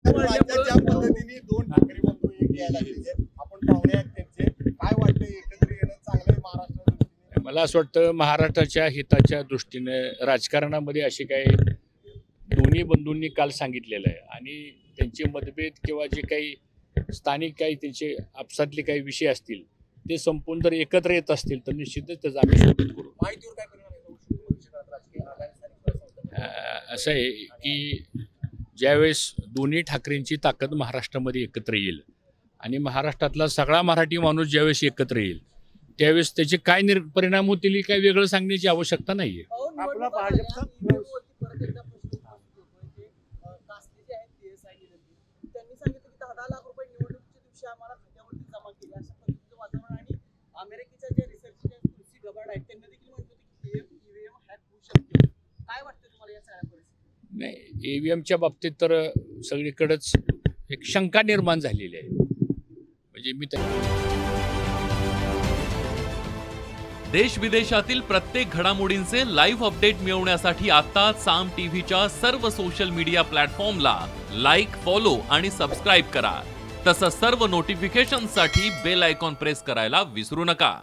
राज्यात ज्या पद्धतीने दोन ठाकरे बंधू एक यायला लागले, आपण पाहुणे आहेत त्यांचे, काय वाटतं एकत्र येणं चांगलं आहे महाराष्ट्राच्या दृष्टीने? मला असं वाटतं महाराष्ट्राच्या हिताच्या दृष्टीने राजकारणामध्ये असे काही दोन्ही बंधूंनी काल सांगितलेलं आहे आणि त्यांचे मतभेद किंवा जे काही स्थानिक काही त्यांचे आपसातले काही विषय असतील ते संपून जर एकत्र येत असतील तर निश्चितच त्याचा आम्ही स्वागत करू. माहितीवर काय परिणाम होऊ शकतो भविष्यकाळात राजकीय आघाडी स्थानिक स्वराज्य? असं आहे की ज्यावेळेस दोन्ही ठाकरेंची ताकद महाराष्ट्रामध्ये एकत्र येईल आणि महाराष्ट्रातला सगळा मराठी माणूस ज्यावेळेस एकत्र येईल त्यावेळेस त्याचे काय परिणाम होतील काय वेगळं सांगण्याची आवश्यकता नाही आहे. आपला भाजपचा नाही, ईव्हीएमच्या बाबतीत तर सगळीकडेच एक शंका निर्माण झालेली आहे. म्हणजे मी देश विदेशातील प्रत्येक घडामोडींचे लाईव्ह अपडेट मिळवण्यासाठी आता साम टीव्हीच्या सर्व सोशल मीडिया प्लॅटफॉर्मला लाईक, फॉलो आणि सबस्क्राईब करा. तसंच सर्व नोटिफिकेशनसाठी बेल आयकॉन प्रेस करायला विसरू नका.